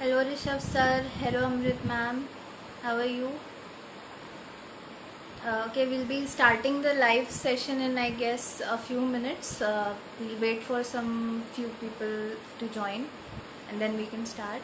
Hello Rishabh sir, hello Amrit ma'am, how are you? Okay, we'll be starting the live session in I guess a few minutes. We'll wait for some few people to join and then we can start.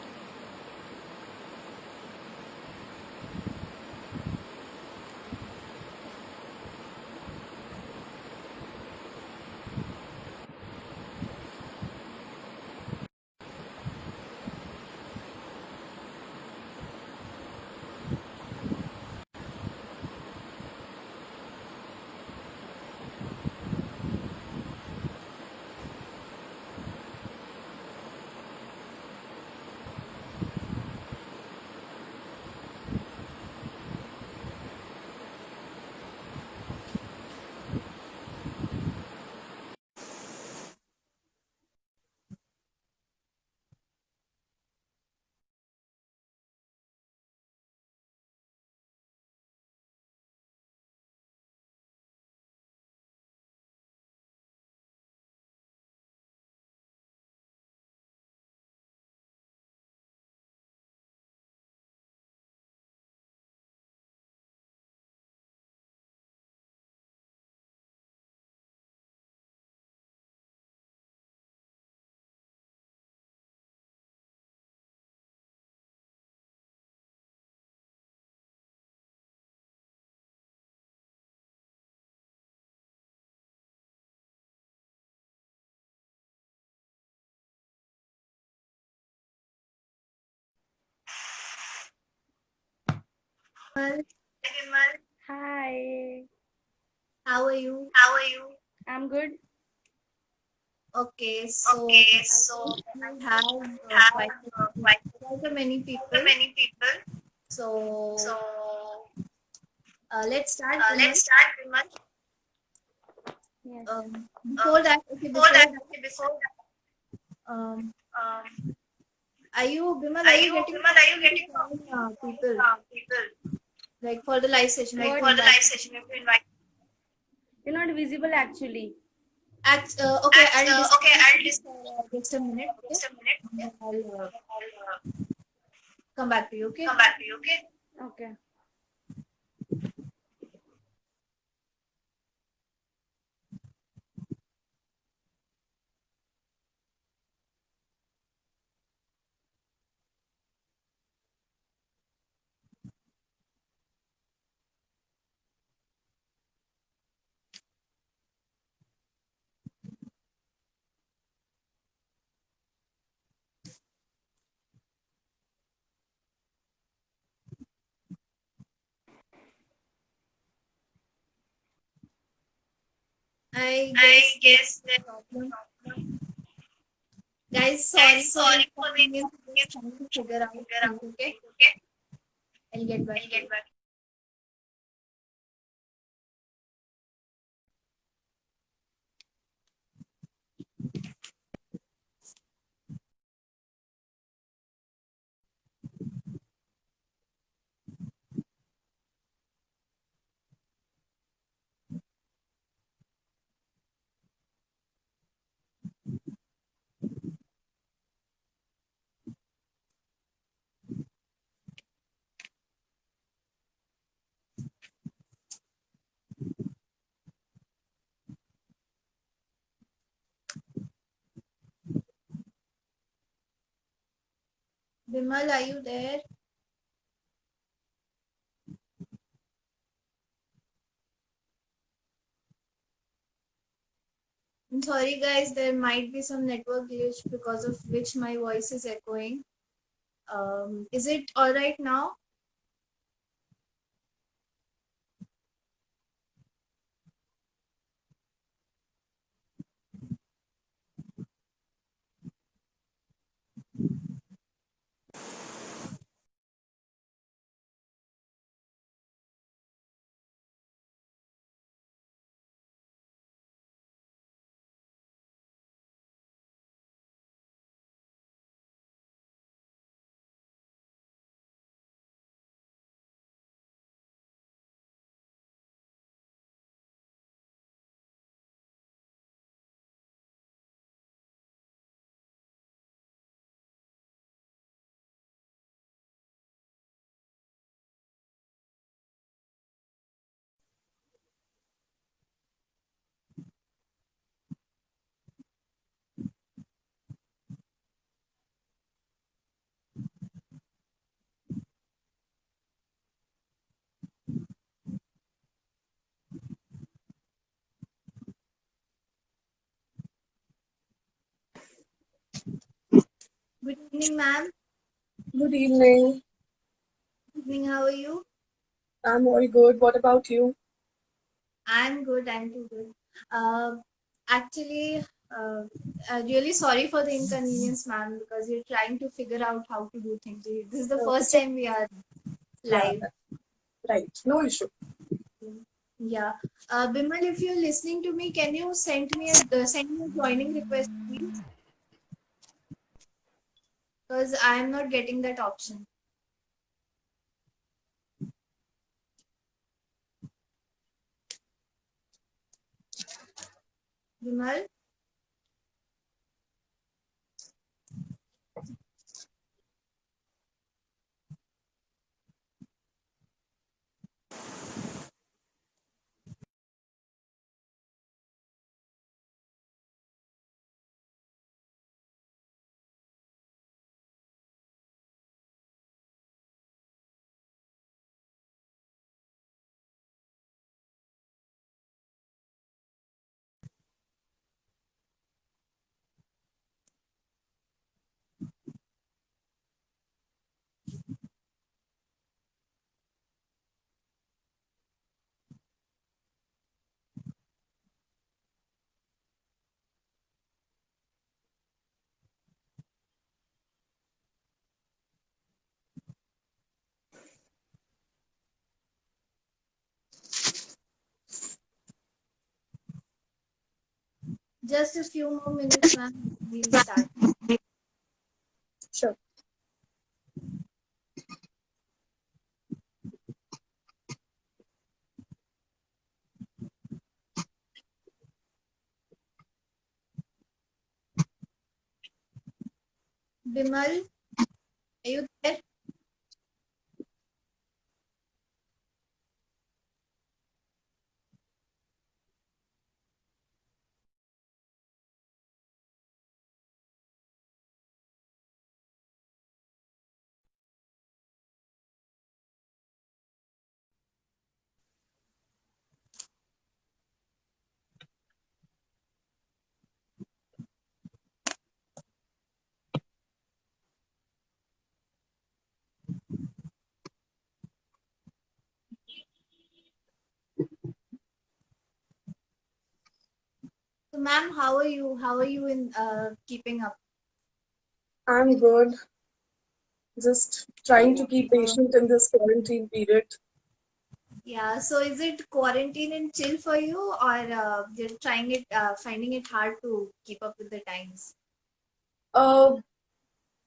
Well, Hi, how are you? I'm good. Okay, so I think we have quite a many people. So let's start, Vimal. Yes. Before that, okay, before that, um, are you, Vimal, are you getting permission to join people like for the live session? You have What? to invite. You're not visible actually. Okay, I'll disconnect this for just a minute, okay? And then I'll come back to you, okay? Okay. I guess there's a problem. Guys, sorry for the inconvenience. Just trying to figure out things, okay? I'll get back to you. Bimal, are you there? I'm sorry, guys. There might be some network glitch because of which my voice is echoing. Is it all right now? evening, ma'am. Good evening. Evening, how are you? I'm all good. What about you? I'm good. I'm too good. Uh, actually, really sorry for the inconvenience, ma'am, because we're trying to figure out how to do things. This is the first It's okay. time we are Yeah, live. right. No issue. Yeah. Bimal, if you're listening to me, can you send me a joining request, please? Because I'm not getting that option. Bimal, just a few more minutes, ma'am. We'll start. Sure. Bimal, are you there? So, ma'am, how are you? How are you in keeping up? I'm good. Just trying So, to keep patient in this quarantine period. yeah. So, is it quarantine and chill for you, or you're finding it hard to keep up with the times? Uh,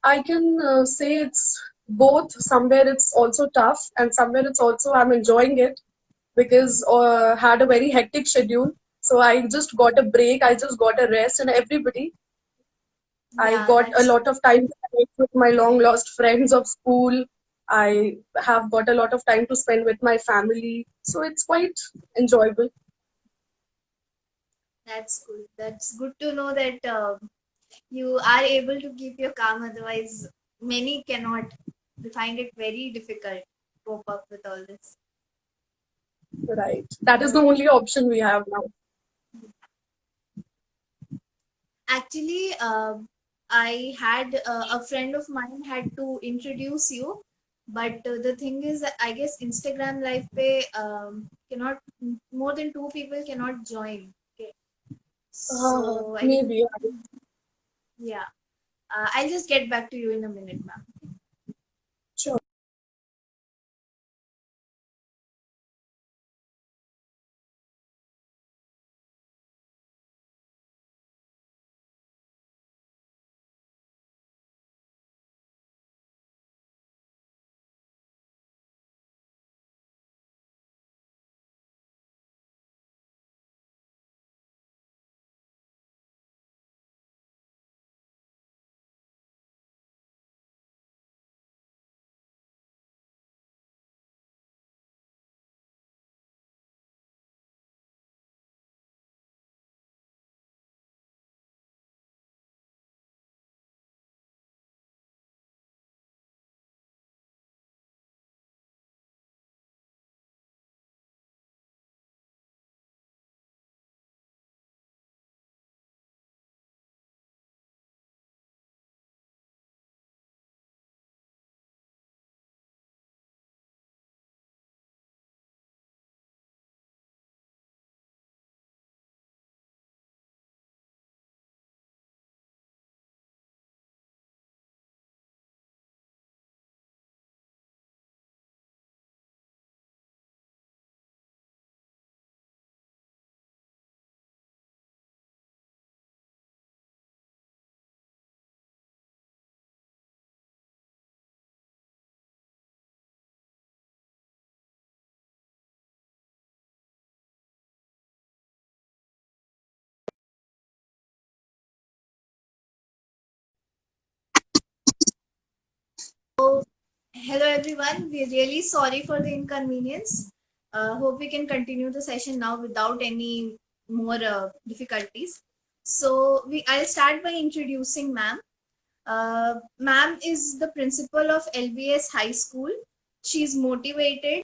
I can say it's both. Somewhere it's also tough, and somewhere it's also I'm enjoying it because had a very hectic schedule. So I just got a break. I just got a rest, and everybody. I Yeah, got a that's lot of time to connect with my long lost friends of school. I have got a lot of time to spend with my family. So it's quite enjoyable. that's good. That's good to know that you are able to keep your calm. Otherwise, many cannot. They find it very difficult to cope up with all this. Right. That is Uh, the only option we have now. Actually, I had a friend of mine had to introduce you, but the thing is, that I guess Instagram Live Pay cannot more than two people cannot join. Okay, so I guess Maybe. yeah. I'll just get back to you in a minute, ma'am. Sure. Hello everyone, we're really sorry for the inconvenience. Hope we can continue the session now without any more difficulties. I'll start by introducing ma'am. Ma'am is the principal of LBS High School. She's motivated.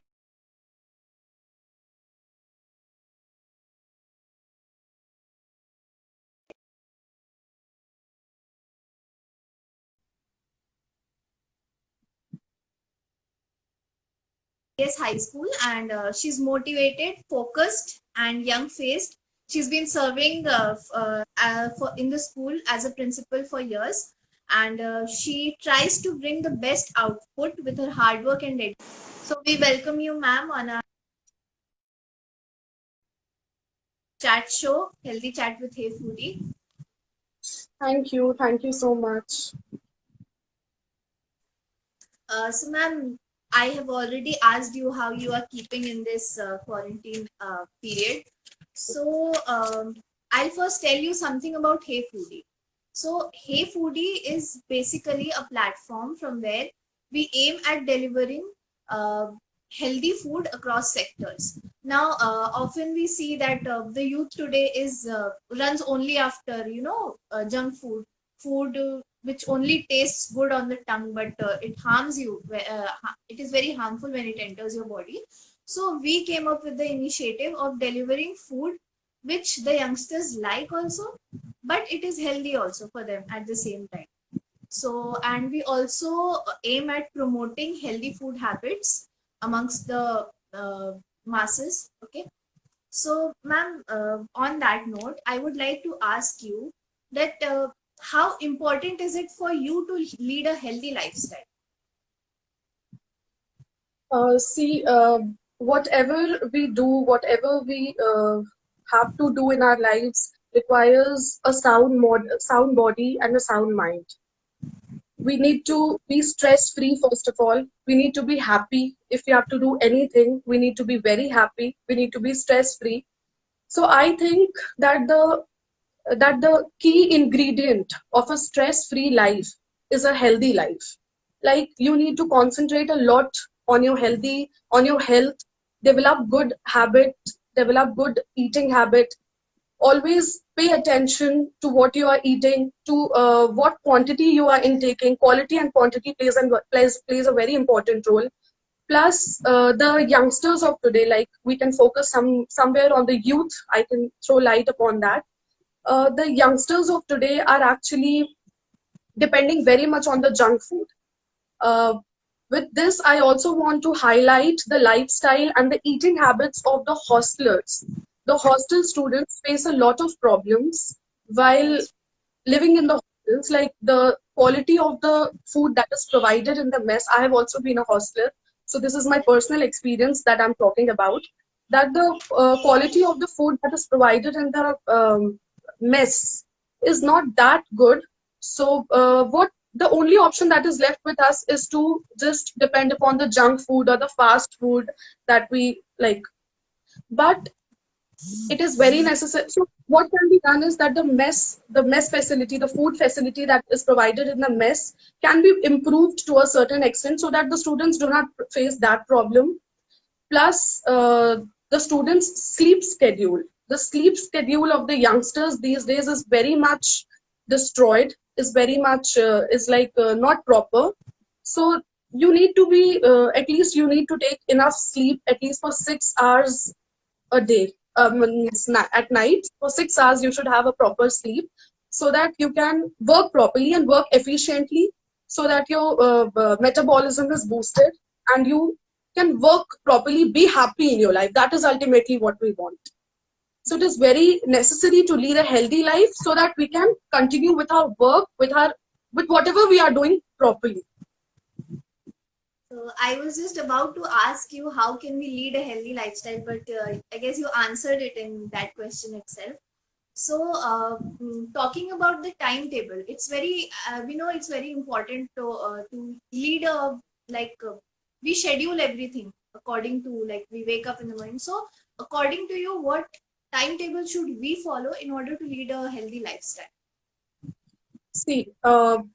High School, and she's motivated, focused, and young faced. She's been serving in the school as a principal for years, and she tries to bring the best output with her hard work and dedication. So we welcome you, ma'am, on our chat show, Healthy Chat with Hey Foodie. Thank you. Thank you so much. So, ma'am, I have already asked you how you are keeping in this quarantine period. So, I'll first tell you something about Hey Foodie. So, Hey Foodie is basically a platform from where we aim at delivering healthy food across sectors. Now, often we see that the youth today is runs only after junk food which only tastes good on the tongue, but it harms you. It is very harmful when it enters your body. So we came up with the initiative of delivering food which the youngsters like also, but it is healthy also for them at the same time. So, and we also aim at promoting healthy food habits amongst the masses. Okay. So, ma'am, on that note, I would like to ask you that how important is it for you to lead a healthy lifestyle? See, whatever we do, whatever we have to do in our lives requires a sound body and a sound mind. We need to be stress free, first of all. We need to be happy. If we have to do anything, we need to be very happy. We need to be stress free. So I think that the key ingredient of a stress free life is a healthy life. Like, you need to concentrate a lot on your health, develop good habit, develop good eating habit. Always pay attention to what you are eating, to what quantity you are intaking. Quality and quantity plays a very important role. Plus, the youngsters of today, like, we can focus somewhere on the youth. I can throw light upon that. The youngsters of today are actually depending very much on the junk food. Uh, with this, I also want to highlight the lifestyle and the eating habits of the hostelers. The hostel students face a lot of problems while Yes. living in the hostels, like the quality of the food that is provided in the mess. I have also been a hostler, so this is my personal experience that I'm talking about. That the quality of the food that is provided in the mess is not that good. So, what the only option that is left with us is to just depend upon the junk food or the fast food that we like. But it is very necessary. So what can be done is that the mess facility, the food facility that is provided in the mess can be improved to a certain extent so that the students do not face that problem. Plus, the students' sleep schedule. The sleep schedule of the youngsters these days is very much destroyed. Is very much is like not proper. So you need to be at least you need to take enough sleep at least for 6 hours a day. At night for 6 hours you should have a proper sleep so that you can work properly and work efficiently, so that your metabolism is boosted and you can work properly, be happy in your life. That is ultimately what we want. So it is very necessary to lead a healthy life so that we can continue with our work, with whatever we are doing properly. So I was just about to ask you how can we lead a healthy lifestyle, but I guess you answered it in that question itself. So, talking about the timetable, it's very we know it's very important to lead a like we schedule everything according to, like, we wake up in the morning. So, according to you, what timetable should we follow in order to lead a healthy lifestyle? See,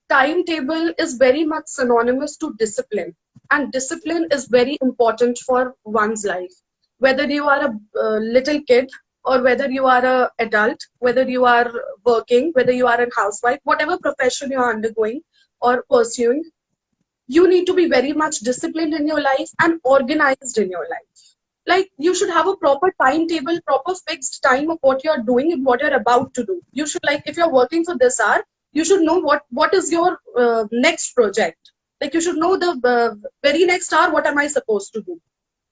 timetable is very much synonymous to discipline, and discipline is very important for one's life. Whether you are a little kid or whether you are a adult, whether you are working, whether you are a housewife, whatever profession you are undergoing or pursuing, you need to be very much disciplined in your life and organized in your life. Like you should have a proper timetable, proper fixed time of what you're doing and what you're about to do. You should, like, if you're working for this hour, you should know what is your next project. Like you should know the very next hour, what am I supposed to do.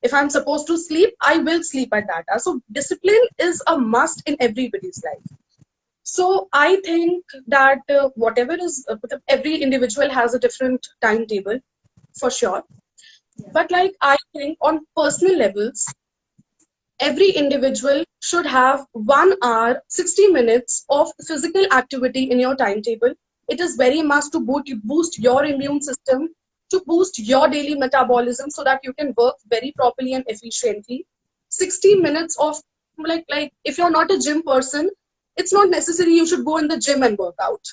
If I'm supposed to sleep, I will sleep at that hour. So discipline is a must in everybody's life. So I think that whatever is every individual has a different timetable for sure. Yeah. But like I think on personal levels, every individual should have 1 hour, 60 minutes of physical activity in your timetable. It is very must to boost your immune system, to boost your daily metabolism so that you can work very properly and efficiently. 60 minutes of, like if you're not a gym person, it's not necessary you should go in the gym and work out.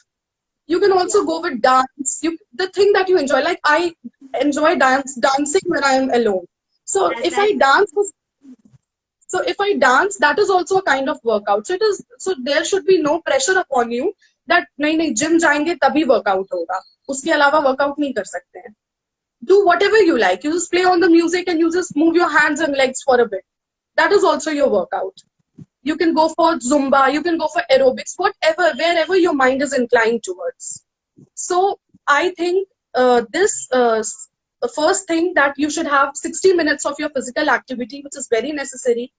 You can also Yeah. go with dance. The thing that you enjoy. Like I enjoy dancing when I am alone. So That if that I dance, that is also a kind of workout. So it is. So there should be no pressure upon you that नहीं gym जाएंगे तभी workout होगा. उसके अलावा workout नहीं कर सकते हैं. Do whatever you like. You just play on the music and you just move your hands and legs for a bit. That is also your workout. You can go for Zumba, you can go for aerobics, whatever, wherever your mind is inclined towards. So I think the first thing that you should have 60 minutes of your physical activity, which is very necessary.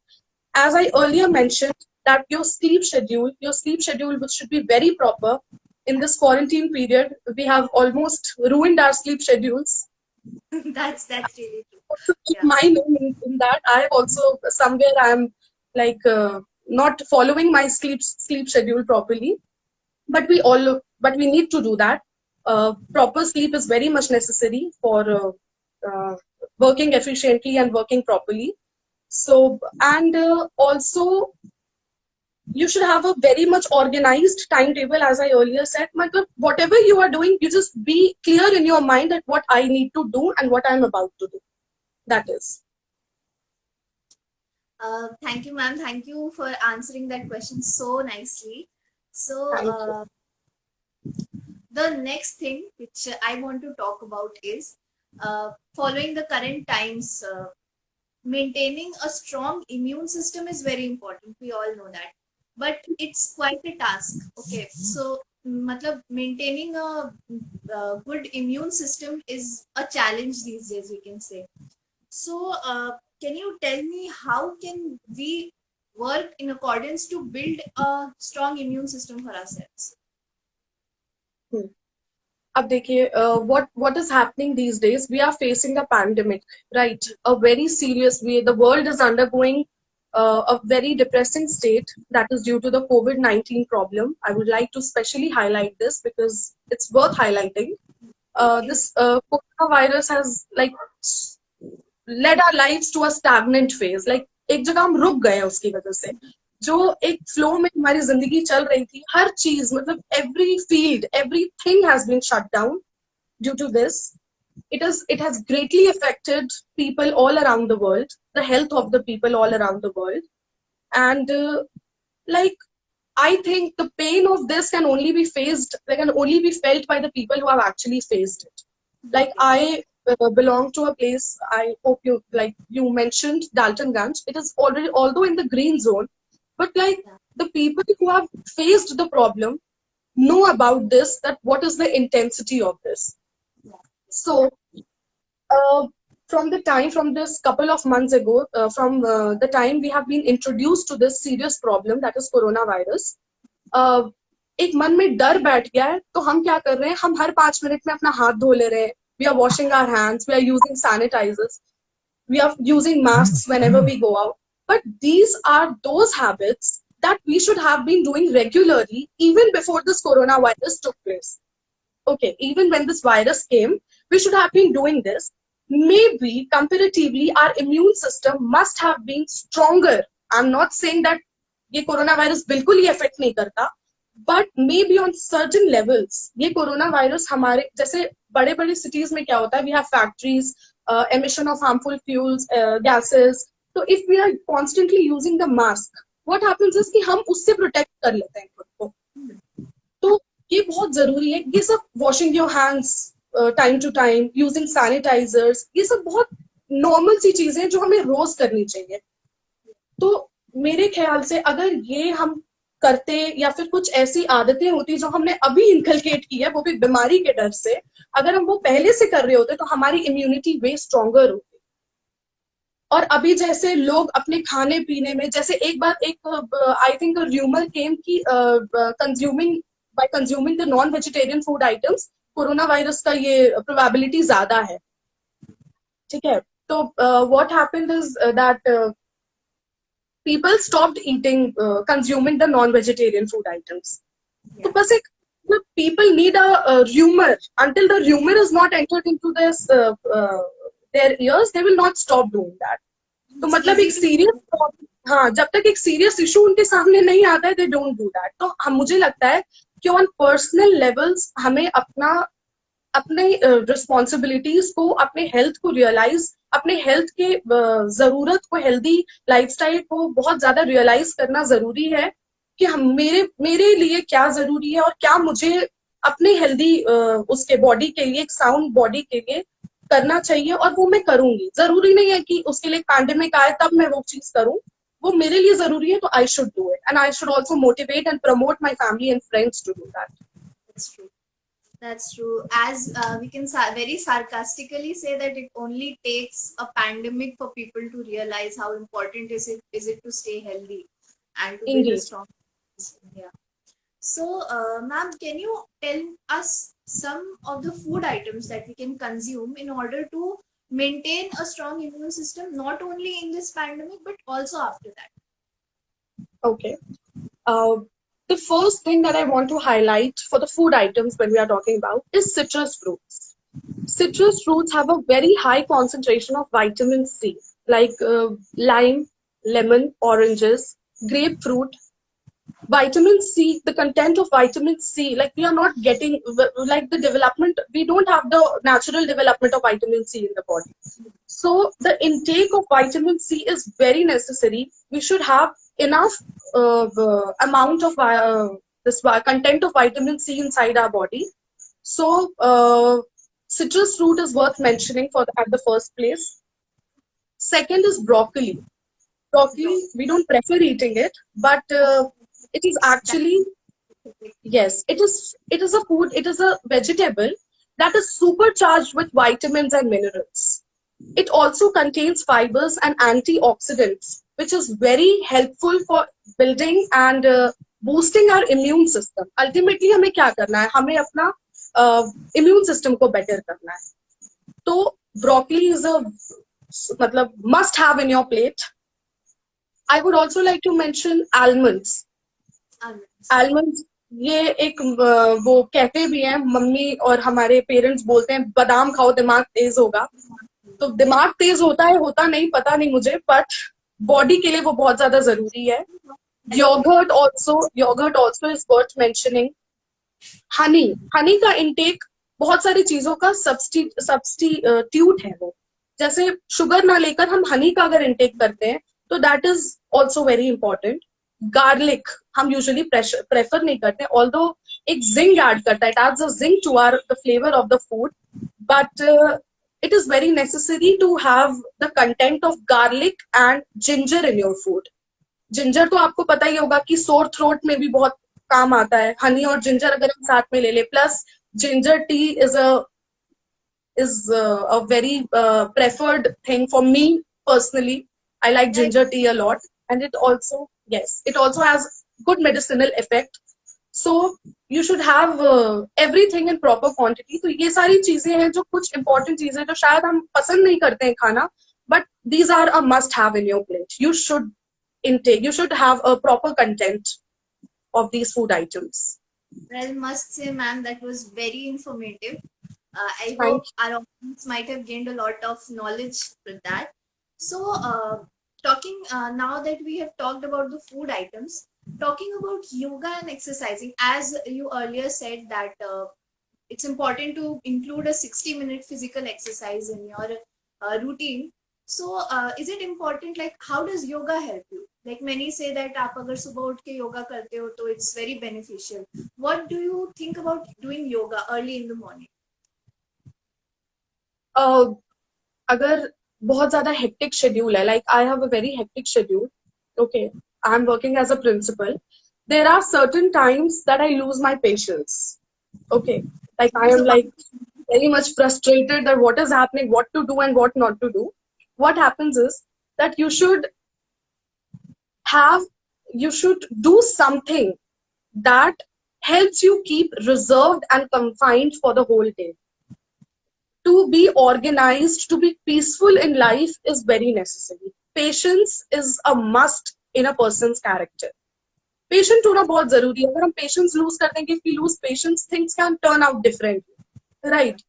As I earlier mentioned, that your sleep schedule, which should be very proper. In this quarantine period, we have almost ruined our sleep schedules. that's really true. To keep Yeah. my name in that, I also somewhere I'm like not following my sleep schedule properly. But we need to do that. Proper sleep is very much necessary for working efficiently and working properly. So and also you should have a very much organized timetable, as I earlier said. Matlab, whatever you are doing, you just be clear in your mind that what I need to do and what I'm about to do. That is. Thank you, ma'am. Thank you for answering that question so nicely. So, Thank you. the next thing which I want to talk about is following the current times. Maintaining a strong immune system is very important. We all know that, but it's quite a task. Okay, so matlab, maintaining a good immune system is a challenge these days, we can say. So, can you tell me how can we work in accordance to build a strong immune system for ourselves? Hmm. अब देखिए what is happening these days, we are facing a pandemic, right? A very serious way. The world is undergoing a very depressing state that is due to the COVID-19 problem. I would like to specially highlight this because it's worth highlighting. This coronavirus has like led our lives to a stagnant phase. Like एक जगह हम रुक गए उसकी वजह से. जो एक फ्लो में हमारी जिंदगी चल रही थी, हर चीज मतलब every field, everything has been shut down due to this. It has greatly affected people all around the world, the health of the people all around the world, and like I think the pain of this can only be faced, like can only be felt by the people who have actually faced it. Like I belong to a place. I hope you mentioned Daltonganj. It is already, although in the green zone, but like the people who have faced the problem know about this. That what is the intensity of this. So uh, from this couple of months ago, from the time we have been introduced to this serious problem that is coronavirus, एक मन में डर बैठ गया है. तो हम क्या कर रहे हैं, हम हर 5 मिनट में अपना हाथ धो ले रहे हैं. We are washing our hands, we are using sanitizers, we are using masks whenever we go out. But these are those habits that we should have been doing regularly even before this coronavirus took place. Okay, even when this virus came, we should have been doing this. Maybe comparatively, our immune system must have been stronger. I'm not saying that ये coronavirus बिल्कुल ही affect नहीं करता, but may be on certain levels ये corona virus हमारे जैसे बड़े बड़े cities में क्या होता है, we have factories, emission of harmful fuels, gases. तो if we are constantly using the mask, what happens is कि हम उससे प्रोटेक्ट कर लेते हैं खुद को. तो ये बहुत जरूरी है. ये सब washing your hands time to time, using sanitisers, ये सब बहुत नॉर्मल सी चीजें जो हमें रोज करनी चाहिए. तो मेरे ख्याल से अगर ये हम करते या फिर कुछ ऐसी आदतें होती जो हमने अभी इनकलकेट की है, वो भी बीमारी के डर से, अगर हम वो पहले से कर रहे होते तो हमारी इम्यूनिटी वे स्ट्रॉन्गर होती. और अभी जैसे लोग अपने खाने पीने में, जैसे एक बार एक आई थिंक र्यूमर केम की consuming bye consuming the non vegetarian food items corona virus का ये प्रोबेबिलिटी ज्यादा है. ठीक है. तो what happened is that people stopped eating, consuming the non-vegetarian food items. So, बस एक people need a rumor. Until the rumor is not entered into this their ears, they will not stop doing that. तो मतलब एक serious, हाँ, जब तक एक serious issue उनके सामने नहीं आता है, they don't do that. तो हम मुझे लगता है कि ऑन पर्सनल लेवल्स हमें अपने रिस्पॉन्सिबिलिटीज को, अपने हेल्थ को रियलाइज, अपने हेल्थ के जरूरत को, हेल्दी लाइफस्टाइल को बहुत ज्यादा रियलाइज करना जरूरी है कि हम मेरे लिए क्या जरूरी है और क्या मुझे अपने हेल्दी उसके बॉडी के लिए, एक साउंड बॉडी के लिए करना चाहिए, और वो मैं करूंगी. जरूरी नहीं है कि उसके लिए पैंडेमिक आए तब मैं वो चीज करूं. वो मेरे लिए जरूरी है तो I should do it, and I should also motivate and promote my family and friends to do that. That's true. That's true. As we can very sarcastically say that it only takes a pandemic for people to realize how important is it to stay healthy and to build a Indeed. strong system. Yeah. So, ma'am, can you tell us some of the food items that we can consume in order to maintain a strong immune system, not only in this pandemic but also after that? Okay. The first thing that I want to highlight for the food items when we are talking about is citrus fruits. Citrus fruits have a very high concentration of vitamin C, like lime, lemon, oranges, grapefruit. Vitamin C, the content of vitamin C, like we are not getting, like the development, we don't have the natural development of vitamin C in the body. So the intake of vitamin C is very necessary. We should have enough amount of this content of vitamin C inside our body. So citrus fruit is worth mentioning at the first place. Second is broccoli. Broccoli, we don't prefer eating it, but it is actually, yes, it is a food, it is a vegetable that is supercharged with vitamins and minerals. It also contains fibers and antioxidants, which is very helpful for building and boosting our immune system. Ultimately, हमें क्या करना है? हमें अपना immune system को better करना है. तो broccoli is a मतलब must have in your plate. I would also like to mention almonds. Almonds, ये एक वो कहते भी हैं, मम्मी और हमारे पेरेंट्स बोलते हैं बादाम खाओ दिमाग तेज होगा. तो दिमाग तेज होता है, होता नहीं, पता नहीं मुझे, बट बॉडी के लिए वो बहुत ज्यादा जरूरी है. Yoghurt also is worth mentioning. Honey का इंटेक बहुत सारी चीजों का सब्स्टिट्यूट है. वो जैसे शुगर ना लेकर हम हनी का अगर इंटेक करते हैं तो that is also very important. Garlic हम यूजुअली प्रेफर नहीं करते, ऑल्दो एक जिंक ऐड करता है, it adds a zing to our the flavour of the food, but it is very necessary to have the content of garlic and ginger in your food. Ginger तो आपको पता ही होगा कि sore throat में भी बहुत काम आता है. हनी और जिंजर अगर हम साथ में ले ले, plus ginger tea is a very preferred thing for me personally. I like ginger tea a lot, and it also has good medicinal effect. So you should have everything in proper quantity. तो ये सारी चीजें हैं जो कुछ important चीजें जो शायद हम पसंद नहीं करते हैं खाना, but these are a must have in your plate. You should have a proper content of these food items. Well, must say, ma'am, that was very informative. I hope our audience might have gained a lot of knowledge with that. So, talking now that we have talked about the food items, talking about yoga and exercising, as you earlier said that it's important to include a 60-minute physical exercise in your routine. So is it important, like how does yoga help you? Like many say that आप अगर सुबह उठ के yoga करते हो तो it's very beneficial. What do you think about doing yoga early in the morning? अगर बहुत ज्यादा हेक्टिक शेड्यूल है, like I have a very hectic schedule. Okay, I'm working as a principal. There are certain times that I lose my patience. Okay, like I am So like very much frustrated that what is happening, what to do and what not to do. What happens is that have you should do something that helps you keep reserved and confined for the whole day. To be organized, to be peaceful in life is very necessary. Patience is a must in a person's character. Patient होना बहुत जरूरी है. अगर हम patience lose कर देंगे, if we lose patience, things can turn out differently, right?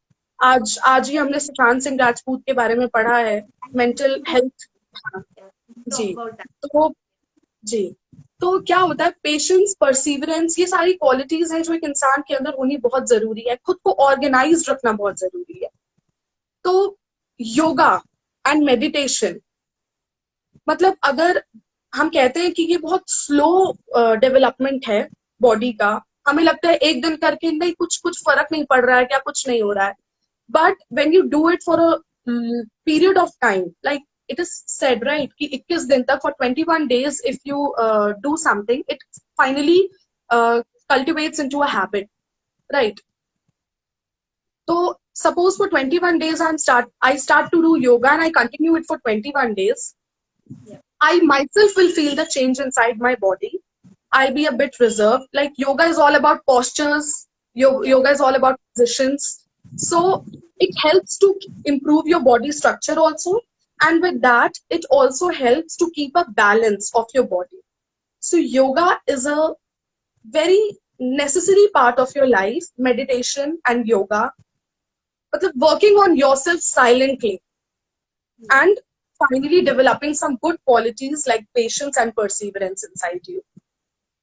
आज ही हमने सुशांत सिंह राजपूत के बारे में पढ़ा है, मेंटल हेल्थ. talk जी. about that. तो जी, तो क्या होता है, पेशेंस, परसिवरेंस, ये सारी क्वालिटीज हैं जो एक इंसान के अंदर होनी बहुत जरूरी है. खुद को ऑर्गेनाइज रखना बहुत जरूरी है. तो योगा एंड मेडिटेशन, मतलब अगर हम कहते हैं कि ये बहुत स्लो डेवलपमेंट है बॉडी का, हमें लगता है एक दिन करके नहीं कुछ फर्क नहीं पड़ रहा है, क्या कुछ नहीं हो रहा है. But when you do it for a period of time, like it is said, right, कि 21 दिन तक, for 21 days, if you do something, it finally cultivates into a habit, right? So suppose for 21 days I start to do yoga and I continue it for 21 days. Yeah. I myself will feel the change inside my body. I'll be a bit reserved. Like yoga is all about postures. Yoga is all about positions. So it helps to improve your body structure also. And with that, it also helps to keep a balance of your body. So yoga is a very necessary part of your life, meditation and yoga. But working on yourself silently and finally developing some good qualities like patience and perseverance inside you.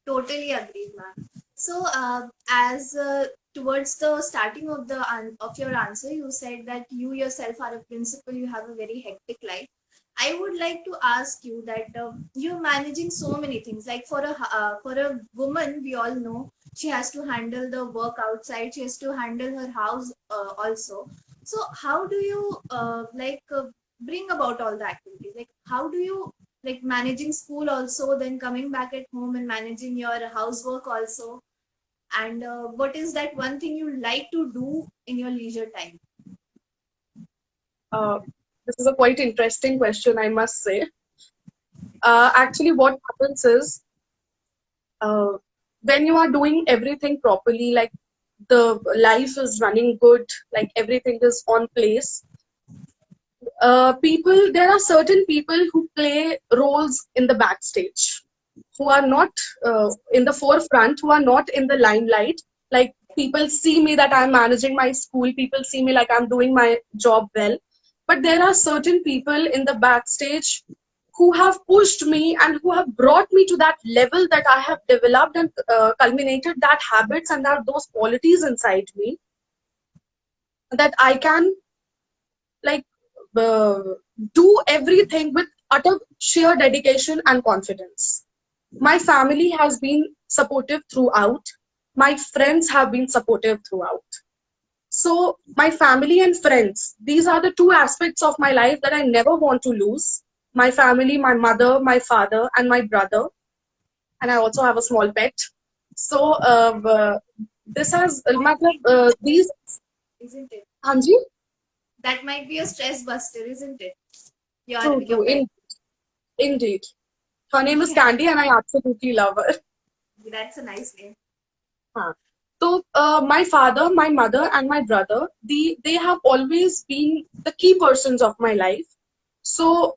Totally agreed, ma'am. So, as towards the starting of the of your answer, you said that you yourself are a principal. You have a very hectic life. I would like to ask you that you're managing so many things. Like for a woman, we all know she has to handle the work outside. She has to handle her house also. So, how do you bring about all the activities? Like, how do you like managing school also, then coming back at home and managing your housework also, and what is that one thing you like to do in your leisure time? This is a quite interesting question, I must say. Actually, what happens is when you are doing everything properly, like the life is running good, like everything is on place, there are certain people who play roles in the backstage, who are not in the forefront, who are not in the limelight. Like people see me that I'm managing my school, people see me like I'm doing my job well. But there are certain people in the backstage who have pushed me and who have brought me to that level that I have developed and culminated that habits and that those qualities inside me that I can like do everything with utter sheer dedication and confidence. My family has been supportive throughout. My friends have been supportive throughout. So my family and friends, these are the two aspects of my life that I never want to lose. My family, my mother, my father, and my brother. And I also have a small pet. So this has, these, Isn't it? Hanji? That might be a stress buster, isn't it? True, Your pet. indeed. Her name is Candy and I absolutely love her. That's a nice name. So my father, my mother, and my brother, they have always been the key persons of my life. So,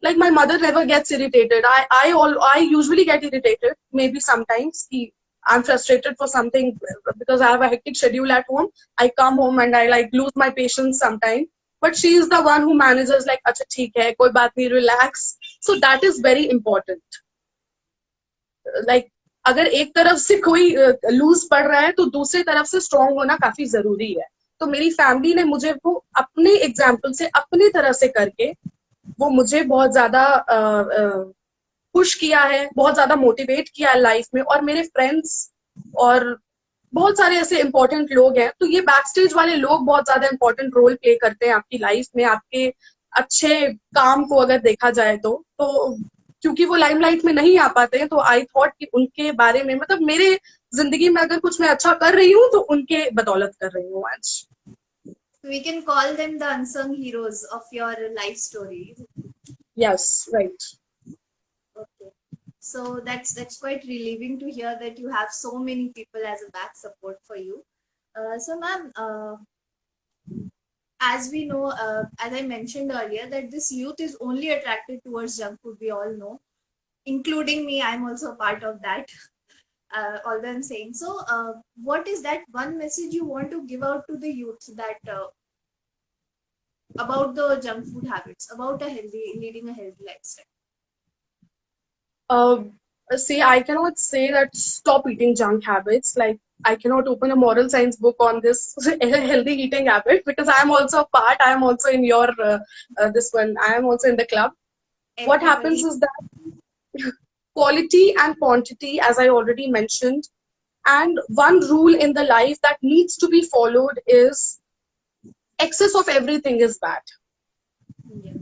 like my mother never gets irritated. I usually get irritated. Maybe sometimes I'm frustrated for something because I have a hectic schedule at home. I come home and I like lose my patience sometimes. But she is the one who manages like, "Acha, theek hai, koi baat nahi, relax." So that is very important. Like अगर एक तरफ से कोई loose पड़ रहा है तो दूसरी तरफ से स्ट्रांग होना काफी जरूरी है. तो मेरी फैमिली ने मुझे वो अपने एग्जाम्पल से अपनी तरह से करके वो मुझे बहुत ज्यादा पुश किया है, बहुत ज्यादा मोटिवेट किया है लाइफ में. और मेरे फ्रेंड्स और बहुत सारे ऐसे इंपॉर्टेंट लोग हैं. तो ये बैक स्टेज वाले लोग बहुत ज्यादा इंपॉर्टेंट रोल प्ले करते हैं आपकी लाइफ में, आपके अच्छे काम को अगर देखा जाए तो क्योंकि वो लाइमलाइट में नहीं आ पाते हैं, तो आई थॉट कि उनके बारे में, मतलब मेरे जिंदगी में अगर कुछ मैं अच्छा कर रही हूँ तो उनके बदौलत कर रही हूँ आज. We can call them the unsung heroes of your life story. Yes, right. Okay. So that's quite relieving to hear that you have so many people as a back support for you. So ma'am, as we know, as I mentioned earlier, that this youth is only attracted towards junk food. We all know, including me. I'm also a part of that. Although I'm saying so, what is that one message you want to give out to the youth that about the junk food habits, about leading a healthy lifestyle? See, I cannot say that stop eating junk habits. Like, I cannot open a moral science book on this healthy eating habit because I am also a part. I am also in your this one. I am also in the club. What happens is that quality and quantity, as I already mentioned, and one rule in the life that needs to be followed is excess of everything is bad. Yeah.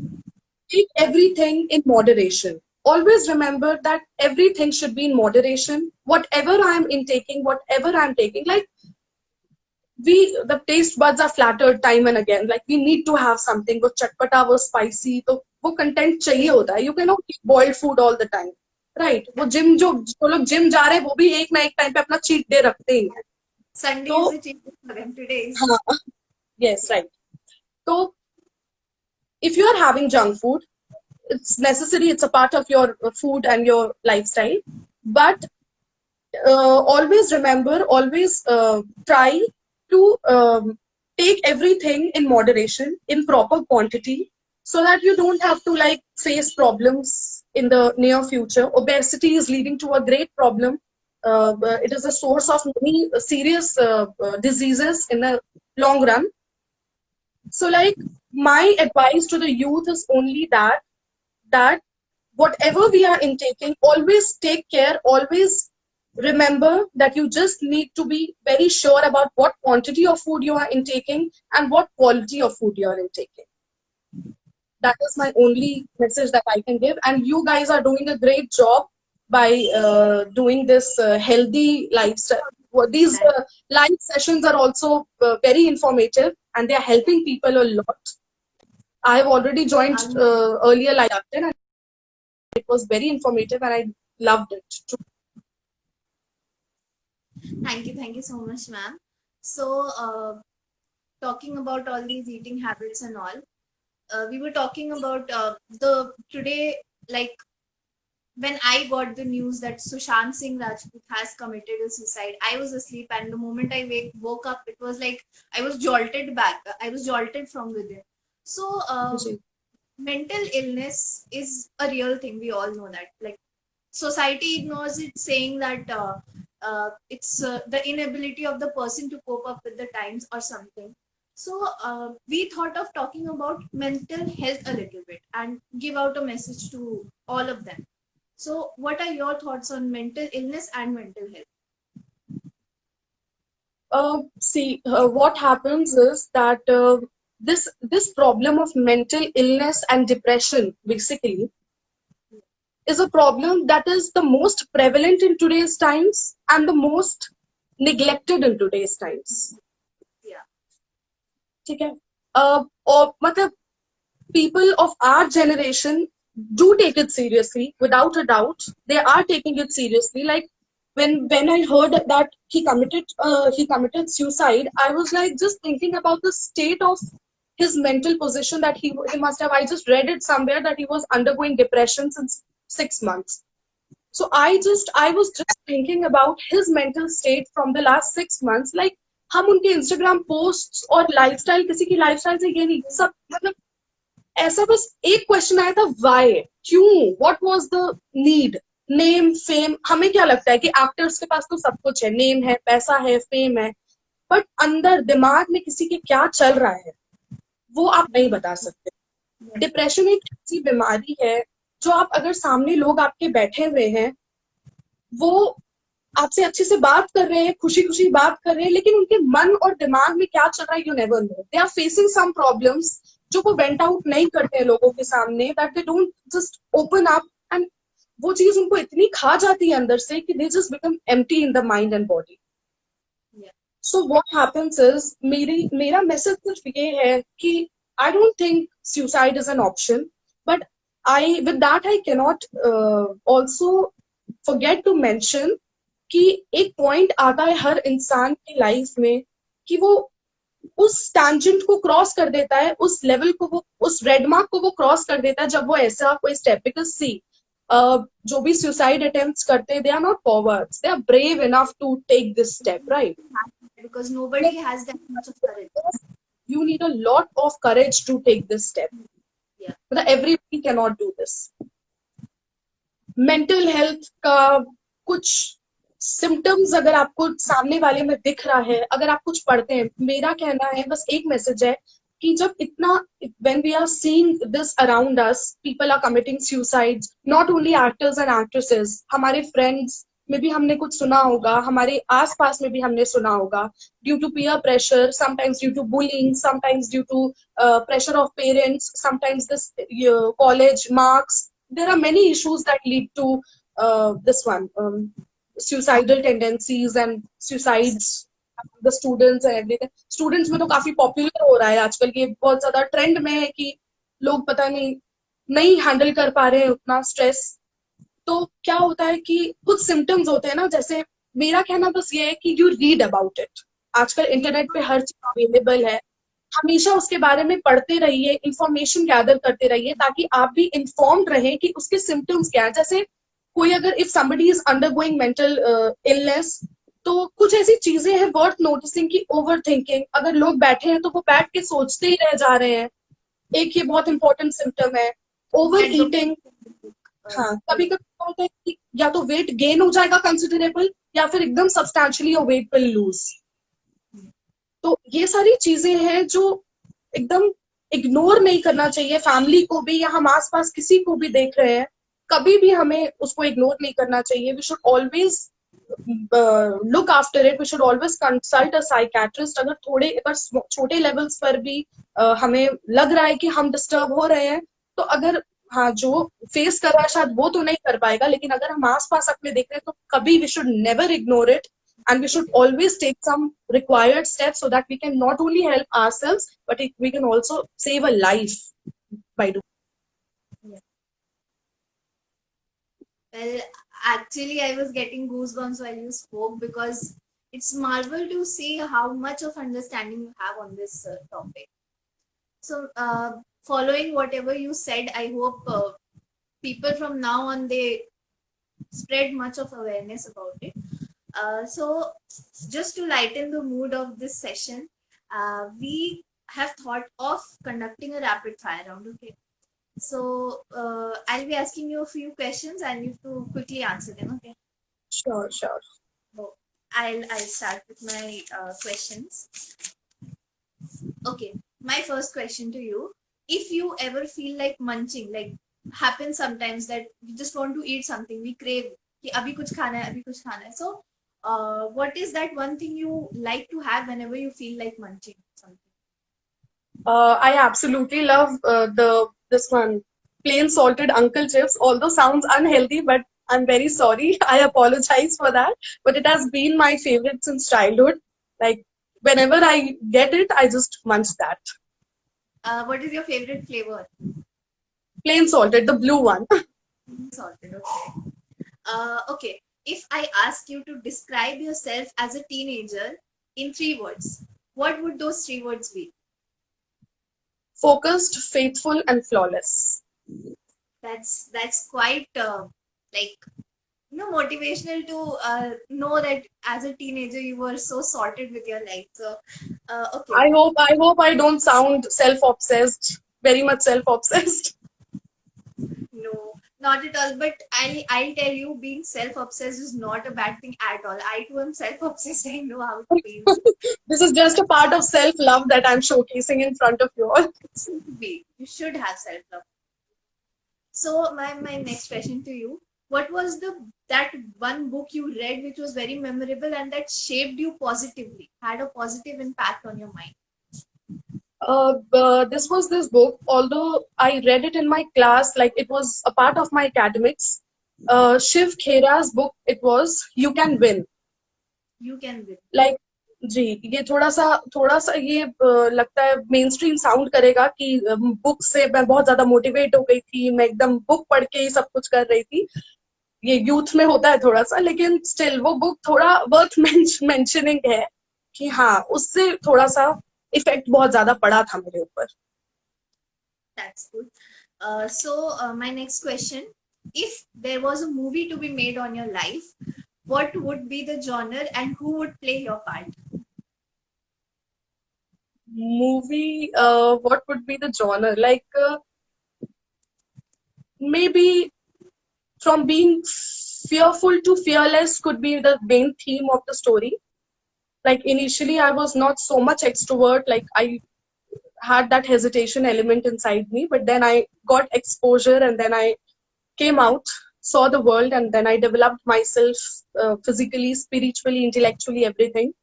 Take everything in moderation. Always remember that everything should be in moderation. Whatever I'm intaking, whatever I'm taking, like the taste buds are flattered time and again. Like we need to have something वो चटपटा, वो spicy, तो वो content चाहिए होता है. You cannot eat boiled food all the time, right? वो जो लोग जिम जा रहे हैं वो भी एक ना एक टाइम पे अपना cheat day रखते ही हैं. Sunday तो is the cheat day for them. Today is. हाँ, yes, right. So if you are having junk food, it's necessary, it's a part of your food and your lifestyle, but always remember, always try to take everything in moderation, in proper quantity, so that you don't have to like face problems in the near future. Obesity is leading to a great problem. It is a source of many serious diseases in the long run. So like my advice to the youth is only that whatever we are intaking, always take care, always remember that you just need to be very sure about what quantity of food you are intaking and what quality of food you are intaking. That is my only message that I can give. And you guys are doing a great job by doing this healthy lifestyle. These live sessions are also very informative and they are helping people a lot. I have already joined earlier live and it was very informative and I loved it too. Thank you so much, ma'am. So, talking about all these eating habits and all, we were talking about the today, like when I got the news that Sushant Singh Rajput has committed a suicide. I was asleep, and the moment I woke up, it was like I was jolted back. I was jolted from within. So, mental illness is a real thing. We all know that. Like society ignores it, saying that it's the inability of the person to cope up with the times or something. So we thought of talking about mental health a little bit and give out a message to all of them. So what are your thoughts on mental illness and mental health? See, what happens is that this problem of mental illness and depression basically is a problem that is the most prevalent in today's times and the most neglected in today's times. Yeah. Okay. Or people of our generation do take it seriously, without a doubt. They are taking it seriously. Like when I heard that he committed suicide, I was like just thinking about the state of his mental position that he must have. I just read it somewhere that he was undergoing depression since 6 months. So I was just thinking about his mental state from the last 6 months. Like हम उनके Instagram posts और lifestyle, किसी की lifestyle से ये नहीं, सब मतलब ऐसा बस एक क्वेश्चन आया था, why, क्यों, what was the need, name fame, हमें क्या लगता है कि एक्टर्स के पास तो सब कुछ है, नेम है, पैसा है, फेम है, बट अंदर दिमाग में किसी के क्या चल रहा है वो आप नहीं बता सकते। डिप्रेशन एक ऐसी बीमारी है जो आप अगर सामने लोग आपके बैठे हुए हैं, वो आपसे अच्छे से बात कर रहे हैं, खुशी खुशी बात कर रहे हैं, लेकिन उनके मन और दिमाग में क्या चल रहा है you never know. They are facing some problems जो वो वेंट आउट नहीं करते हैं लोगों के सामने, that they don't just open up, and वो चीज उनको इतनी खा जाती है अंदर से कि they just become empty in the mind and body. So what happens is, मेरा मैसेज सिर्फ ये है कि I don't think suicide is an option, but I with that I cannot also forget to mention कि एक point आता है हर इंसान की लाइफ में कि वो उस टैंजेंट को क्रॉस कर देता है, उस लेवल को, वो उस रेड मार्क को वो क्रॉस कर देता है जब वो ऐसा कोई स्टेप, बिकॉज सी जो भी सुसाइड अटेम्प्ट्स करते हैं, they are not cowards, they are brave enough to take this step, right? Because nobody has that much of courage. You need a lot of courage to take this step. Yeah. But everybody cannot do this. Mental health का कुछ symptoms अगर आपको सामने वाले में दिख रहा है, अगर आप कुछ पढ़ते हैं, मेरा कहना है बस एक मैसेज है कि जब इतना, when we are seeing this around us, people are committing suicides, not only actors and actresses, हमारे फ्रेंड्स में भी हमने कुछ सुना होगा, हमारे आसपास में भी हमने सुना होगा, due to peer pressure, sometimes due to bullying, sometimes due to pressure of parents, sometimes this college marks. There are many issues that lead to this one, suicidal tendencies and suicides, the students and everything. Students में तो काफी popular हो रहा है आजकल, ये बहुत ज्यादा ट्रेंड में है कि लोग पता नहीं हैंडल कर पा रहे हैं उतना स्ट्रेस। तो क्या होता है कि कुछ सिम्टम्स होते हैं ना, जैसे मेरा कहना बस ये है कि यू रीड अबाउट इट, आजकल इंटरनेट पे हर चीज अवेलेबल है, हमेशा उसके बारे में पढ़ते रहिए, इंफॉर्मेशन गैदर करते रहिए, ताकि आप भी इंफॉर्म्ड रहें कि उसके सिम्टम्स क्या है। जैसे कोई अगर if somebody is undergoing mental illness, तो कुछ ऐसी चीजें हैं वर्थ नोटिसिंग की ओवर थिंकिंग, अगर लोग बैठे हैं तो वो बैठ के सोचते ही रह जा रहे हैं, एक ये बहुत इंपॉर्टेंट सिम्टम है। ओवर ईटिंग, हाँ, कभी कभी होता है कि या तो वेट गेन हो जाएगा कंसिडरेबल, या फिर एकदम substantially your weight will lose. तो ये सारी चीजें हैं जो एकदम इग्नोर नहीं करना चाहिए, फैमिली को भी या हम आसपास किसी को भी देख रहे हैं, कभी भी हमें उसको इग्नोर नहीं करना चाहिए। We should always look after it, we should always consult a psychiatrist. अगर थोड़े अगर छोटे लेवल्स पर भी हमें लग रहा है कि हम डिस्टर्ब हो रहे हैं, तो अगर हाँ जो फेस कर रहा है शायद वो तो नहीं कर पाएगा, लेकिन अगर हम आसपास अपने देख रहे हैं तो कभी we should never ignore it, and we should always take some required steps so that we can not only help ourselves but we can also save a life by doing. Well, actually, I was getting goosebumps while you spoke, because it's marvel to see how much of understanding you have on this topic. So, following whatever you said, I hope people from now on, they spread much of awareness about it. So just to lighten the mood of this session, we have thought of conducting a rapid fire round. Okay, so I'll be asking you a few questions and you have to quickly answer them. Okay, Sure. so I'll start with my questions. Okay, my first question to you: if you ever feel like munching, like happens sometimes that we just want to eat something, we crave कि अभी कुछ खाना है, so what is that one thing you like to have whenever you feel like munching something? I absolutely love this one, plain salted uncle chips, although sounds unhealthy, but I'm very sorry. I apologize for that, but it has been my favorite since childhood. Like whenever I get it, I just munch that. What is your favorite flavor? Plain salted, the blue one. Salted. Okay. Okay. If I ask you to describe yourself as a teenager in 3 words, what would those 3 words be? Focused, faithful, and flawless. That's quite like motivational to know that as a teenager you were so sorted with your life. So okay. I hope I don't sound self-obsessed, very much self-obsessed. No, Not at all, but I'll tell you, being self-obsessed is not a bad thing at all. I too am self-obsessed. I know how it feels. This is just a part of self-love that I'm showcasing in front of you all. It should be. You should have self-love. So my next question to you: what was that one book you read which was very memorable and that shaped you positively, had a positive impact on your mind? This was this book, although I read it in my class, like it was a part of my academics. Shiv Khera's book, it was You Can Win. You can win. Like, जी ये थोड़ा सा ये लगता है main stream sound करेगा कि book से मैं बहुत ज्यादा मोटिवेट हो गई थी, मैं एकदम बुक पढ़ के ही सब कुछ कर रही थी. ये यूथ में होता है थोड़ा सा, लेकिन स्टिल वो बुक थोड़ा वर्थ मेंशनिंग है कि हाँ उससे थोड़ा सा इफेक्ट बहुत ज्यादा पड़ा था मेरे ऊपर. That's good. My next question: if there was a movie to be made on your life, what would be the genre and who would play your part? Movie, what would be the genre? Like, maybe from being fearful to fearless could be the main theme of the story. Like, initially, I was not so much extrovert, like, I had that hesitation element inside me, but then I got exposure and then I came out, saw the world, and then I developed myself physically, spiritually, intellectually, everything.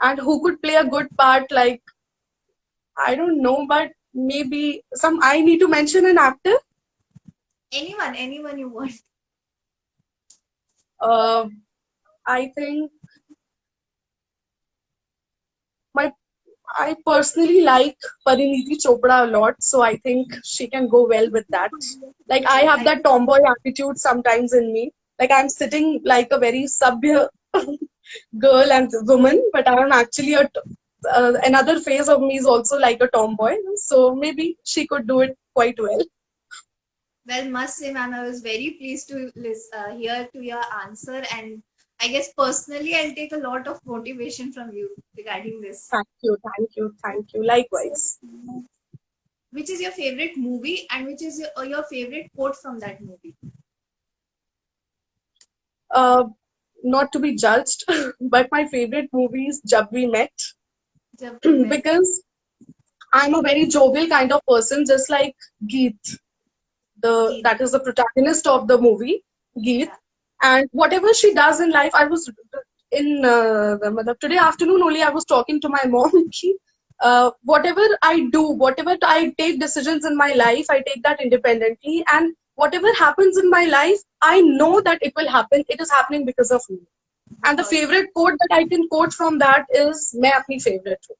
And who could play a good part? Like, I don't know, but maybe I need to mention an actor. Anyone you want. I think I personally like Parineeti Chopra a lot, so I think she can go well with that. Like, I have that tomboy attitude sometimes in me. Like, I'm sitting like a very sabhya girl and woman, but I'm actually another phase of me is also like a tomboy. So maybe she could do it quite well. Well, must say, ma'am, I was very pleased to hear to your answer, and I guess personally, I'll take a lot of motivation from you regarding this. Thank you, thank you, thank you. Likewise. So, which is your favorite movie, and which is your favorite quote from that movie? Not to be judged, but my favorite movie is Jab We Met. Because I'm a very jovial kind of person, just like Geet. That is the protagonist of the movie, Geet. And whatever she does in life, I was in today afternoon only I was talking to my mom. Whatever I do, whatever I take decisions in my life, I take that independently. And whatever happens in my life, I know that it will happen. It is happening because of me. And the favorite quote that I can quote from that is, "Main apni favorite hu."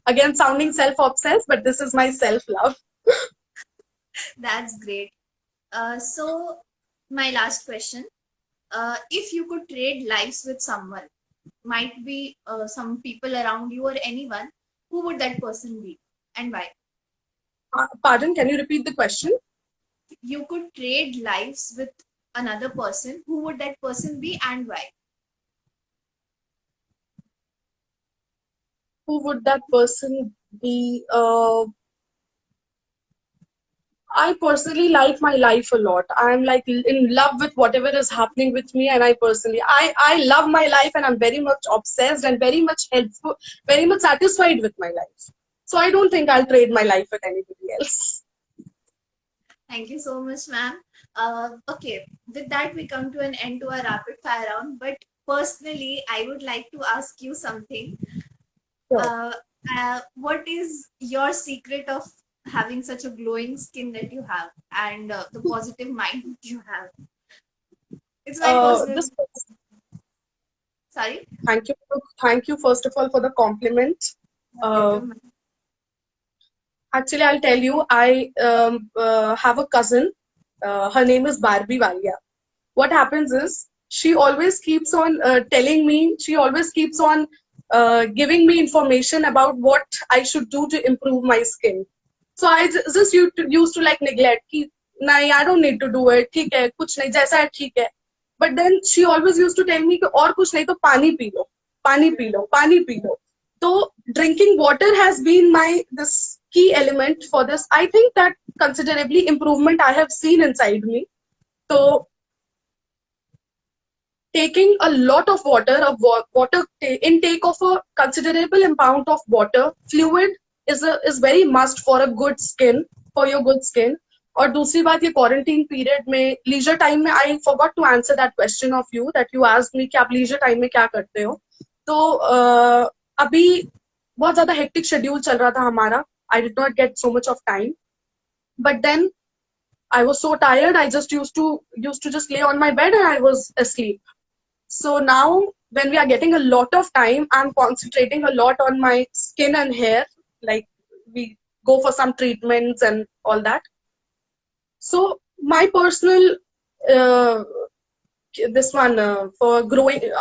Again, sounding self-obsessed, but this is my self-love. That's great. So, my last question. If you could trade lives with someone, might be some people around you or anyone, who would that person be and why? Pardon, can you repeat the question? You could trade lives with another person, who would that person be and why? Who would that person be? I personally like my life a lot. I'm like in love with whatever is happening with me, and I love my life, and I'm very much obsessed and very much helpful, very much satisfied with my life. So I don't think I'll trade my life with anybody else. Thank you so much, ma'am. Okay, with that we come to an end to our rapid fire round. But personally, I would like to ask you something. Sure. What is your secret of having such a glowing skin that you have and the positive mind that you have? It's my personal. Sorry. Thank you first of all for the compliment. Actually, I'll tell you, I have a cousin. Her name is Barbie Walia. What happens is, she always keeps on telling me, she always keeps on giving me information about what I should do to improve my skin. So I just used to like neglect. Nahi, I don't need to do it. ठीक है, कुछ नहीं, जैसा है ठीक है. But then she always used to tell me कि और कुछ नहीं तो पानी पी लो, पानी पी लो, पानी P low. So drinking water has been this key element for this. I think that considerably improvement I have seen inside me. So taking a lot of water, intake of a considerable amount of water, fluid is very must for a good skin, for your good skin. और दूसरी बात ये quarantine period में leisure time में I forgot to answer that question of you that you asked me कि आप leisure time में क्या करते हो. तो अभी बहुत ज्यादा हेक्टिक शेड्यूल चल रहा था हमारा. I did not get so much of time, but then I was so tired. I just used to just lay on my bed and I was asleep. So now when we are getting a lot of time, I'm concentrating a lot on my skin and hair. Like we go for some treatments and all that. So my personal uh, this one for growing,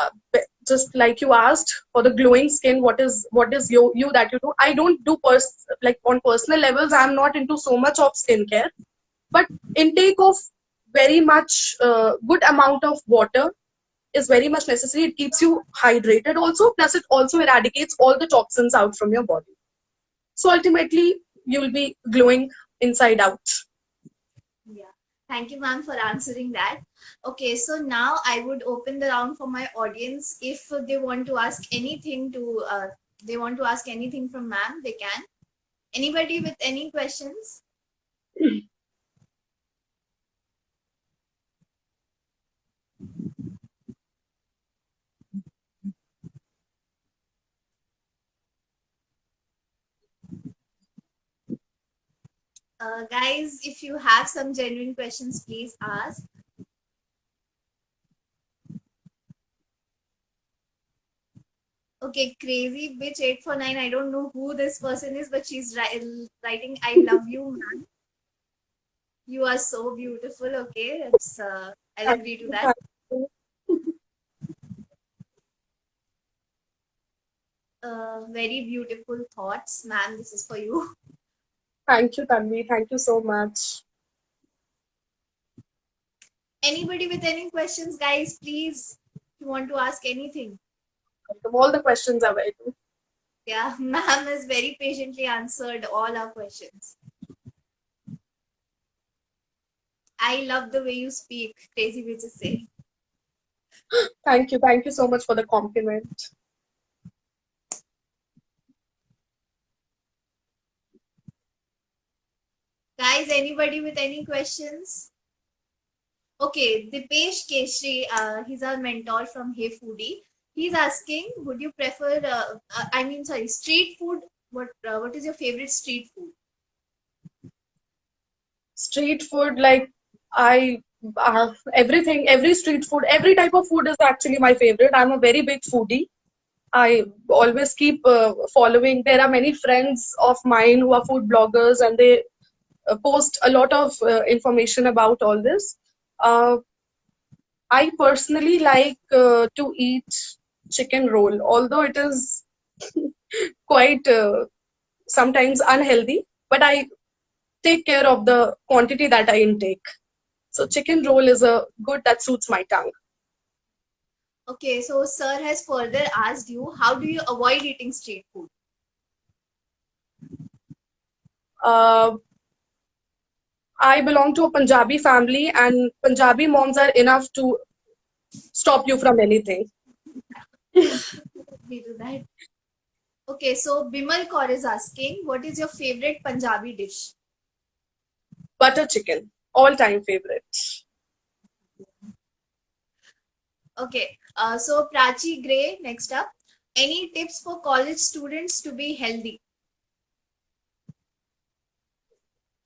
just like you asked for the glowing skin, what is you that you do? I don't do like on personal levels. I'm not into so much of skincare, but intake of very much good amount of water is very much necessary. It keeps you hydrated also, plus it also eradicates all the toxins out from your body. So ultimately you will be glowing inside out. Yeah. Thank you, ma'am, for answering that. Okay, so now I would open the round for my audience. If they want to ask anything from ma'am, they can. Anybody with any questions? Guys, if you have some genuine questions, please ask. Okay, crazy bitch 849. I don't know who this person is, but she's writing, "I love you, man. You are so beautiful." Okay, it's I'll agree to that. Very beautiful thoughts, ma'am. This is for you. Thank you, Tanvi. Thank you so much. Anybody with any questions, guys, please. If you want to ask anything. All the questions are very good. Yeah, ma'am has very patiently answered all our questions. I love the way you speak, crazy bitches say. Thank you. Thank you so much for the compliment. Guys, anybody with any questions? Okay, Dipesh Keshri, he's our mentor from Hey Foodie. He's asking, would you prefer, street food? What is your favorite street food? Street food, like everything, every street food, every type of food is actually my favorite. I'm a very big foodie. I always keep following. There are many friends of mine who are food bloggers and they post a lot of information about all this. I personally like to eat chicken roll, although it is quite sometimes unhealthy, but I take care of the quantity that I intake. So chicken roll is a good that suits my tongue. Okay, so sir has further asked you, how do you avoid eating street food? I belong to a Punjabi family, and Punjabi moms are enough to stop you from anything. We do that. Okay, so Bimal Kaur is asking, what is your favorite Punjabi dish? Butter chicken, all-time favorite. Okay, so Prachi Gray, next up. Any tips for college students to be healthy?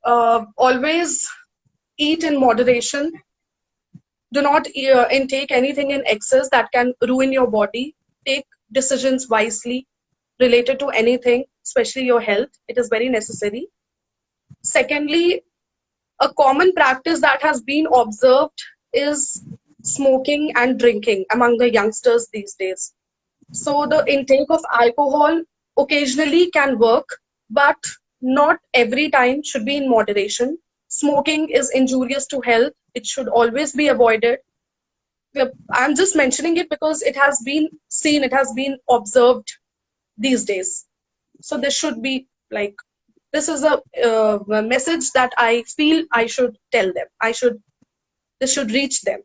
Always eat in moderation. Do not intake anything in excess that can ruin your body. Take decisions wisely related to anything, especially your health. It is very necessary. Secondly, a common practice that has been observed is smoking and drinking among the youngsters these days. So the intake of alcohol occasionally can work, but not every time, should be in moderation. Smoking is injurious to health. It should always be avoided. I'm just mentioning it because it has been seen, it has been observed these days. So this should be like, this is a message that I feel I should tell them. I should this should reach them.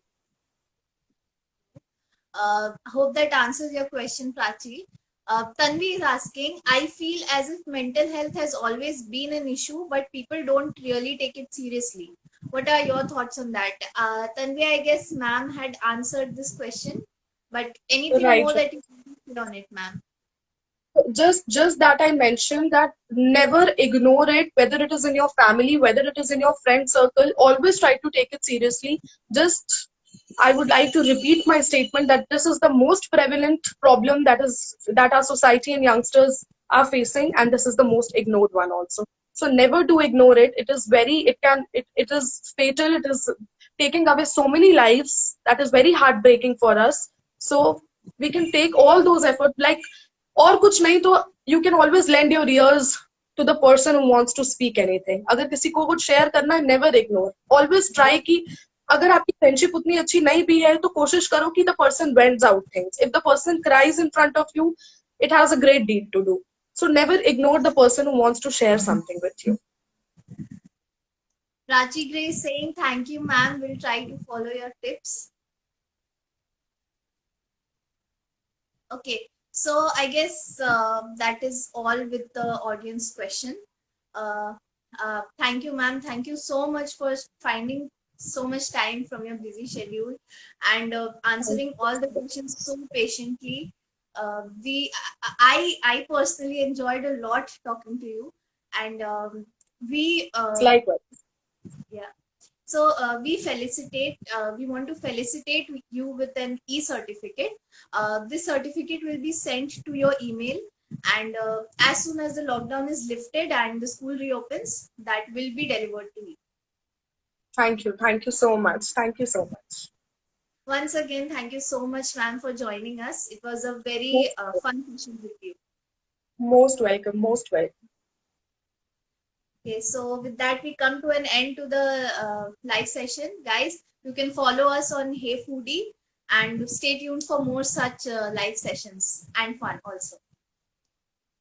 Hope that answers your question, Prachi. Tanvi is asking, I feel as if mental health has always been an issue, but people don't really take it seriously. What are your thoughts on that? Tanvi, I guess ma'am had answered this question, but anything Right. more that you can put on it, ma'am? Just that I mentioned that never ignore it, whether it is in your family, whether it is in your friend circle, always try to take it seriously. Just I would like to repeat my statement that this is the most prevalent problem that our society and youngsters are facing, and this is the most ignored one also. So never do ignore it. It is very, it is fatal. It is taking away so many lives. That is very heartbreaking for us. So we can take all those efforts, like, और कुछ नहीं तो you can always lend your ears to the person who wants to speak anything. अगर किसी को कुछ share करना है, never ignore. Always try कि अगर आपकी फ्रेंडशिप उतनी अच्छी नहीं भी है तो कोशिश करो कि the person vents out things. If the person cries in front of you, it has a great deed to do. So never ignore the person who wants to share something with you. Prachi Grace saying, thank you, ma'am. We'll try to follow your tips. Okay, so I guess that is all with the audience question. Thank you, ma'am. Thank you so much for finding so much time from your busy schedule and answering all the questions so patiently. I personally enjoyed a lot talking to you, and we Likewise. yeah. So we want to felicitate you with an e-certificate. This certificate will be sent to your email, and as soon as the lockdown is lifted and the school reopens, that will be delivered to you. Thank you. Thank you so much. Thank you so much. Once again, thank you so much, ma'am, for joining us. It was a very fun session with you. Most welcome. Most welcome. Okay, so with that, we come to an end to the live session. Guys, you can follow us on Hey Foodie and stay tuned for more such live sessions and fun also.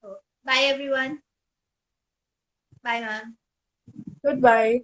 So, bye everyone. Bye, ma'am. Goodbye.